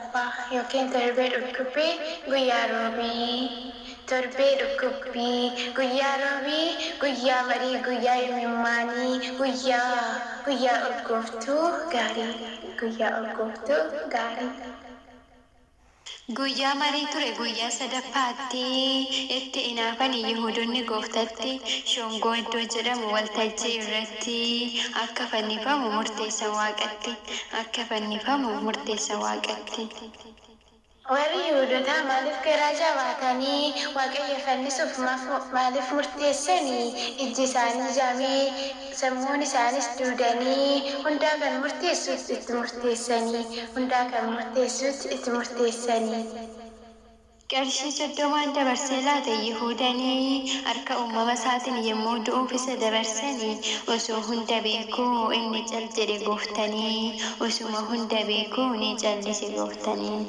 sadaffaa yookiin torbee dhukkubbii guyyaa roobii. Torbee dhukkubbii guyyaa roobii guyyaa marii guyyaa imimmaanii guyyaa urgooftuu gaarii guyyaa urgooftuu gaarii. Guyyaa marii ture guyyaa sadaffaatti itti inaafanii Yihuudoonni gooftatti shongoo iddoo jedhamu waltajjii irratti akka fannifamu murteessan Waaqatti akka fannifamu murteessan Waaqatti. Warri Yihuudootaa maaliif garaa jabaatanii Waaqayyo fannisuuf maaliif murteessanii? Ijji isaanii jaamee sammuun isaanis duudanii hundaa kan murteessuutti itti murteessanii. Qarshii 30 dabarsee laate Yihuudanii harka uumama isaatiin yommuu du'uuf isa dabarsanii osoo hunda beekuu inni cal jedhe gooftanii osuma hunda beekuu ni callise gooftanii.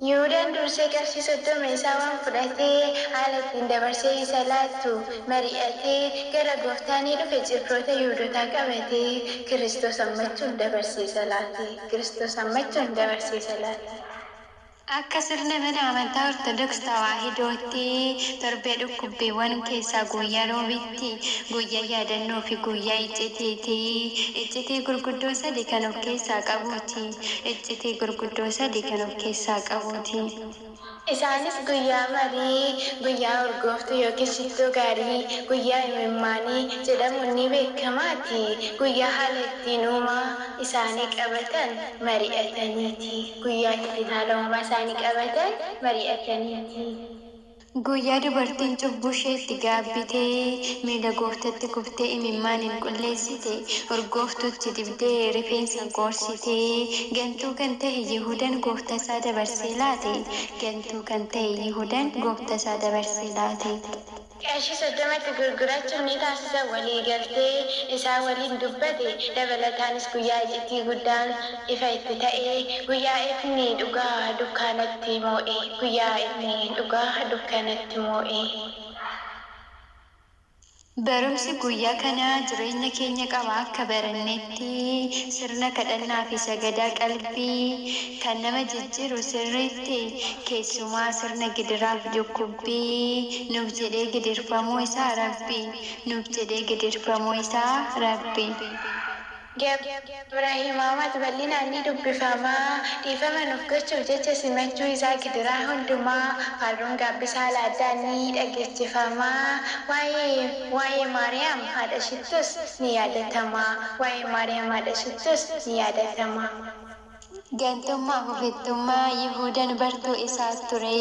Yihuudaan dursee qarshii 30 isaa waan fudhatee haala ittiin dabarsee isa laattu mari'atee gara gooftaanii dhufe cifroota Yihuudootaa qabatee Kiristoos hammachuun dabarsiisa laate. Akka sirna mana amantaa Ortodoks Tawaahidootti torbee dhukkubbiiwwan keessaa guyyaa roobitti guyyaa yaadannoo fi guyyaa iccitiiti. Iccitii gurguddoo 3 kan of keessaa qabuuti. Isaanis guyyaa marii, guyyaa urgooftuu yookiin shittoo gaarii, guyyaa imimmaanii jedhamuun ni beekamaati. Guyyaa haala ittiin uumaa isaanii qabatan mari'ataniiti. Guyyaa ittiin haala uumaa isaanii qabatan mari'ataniiti. Guyyaa dubartiin cubbuu ishee itti gaabbitee miila gooftatti kuftee imimmaaniin qulleessite urgooftuutti dibdee rifeensa goorsitee gantuu kan ta'e Yihuudaan gooftaa isaa dabarsee laate. Qarshii 30 gurgurachuun ni taasisa walii galtee isaa waliin dubbate. Dabalataanis guyyaa iccitii guddaan ifa itti ta'e guyyaa ifni dhugaa dukkanatti moo'e. Barumsi guyyaa kanaa jireenya keenya qaba akka barannetti sirna kadhannaa fi sagadaa qalbii kan nama jijjiiru sirriitti keessumaa sirna gidiraaf dhukkubbii nuuf jedhee gidirfamuu isaa Rabbi. Ibraahimaamaat bal'inaan ni dubbifamaa dhiifama nuuf gochuuf jecha simachuu isaa gidiraa hundumaa faaruun gaabbisaa laaddaan ni dhageessifamaa. Waa'ee Maariyaam haadha shittus ni yaadatama. Gantummaa fi ofittummaa Yihuudaan bartuu isaa ture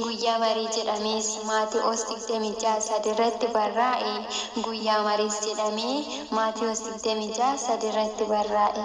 guyyaa marii jedhamees Maatewos 26 irratti barraa'e. Guyyaa mariis jedhamee Maatewos 26 irratti barraa'e.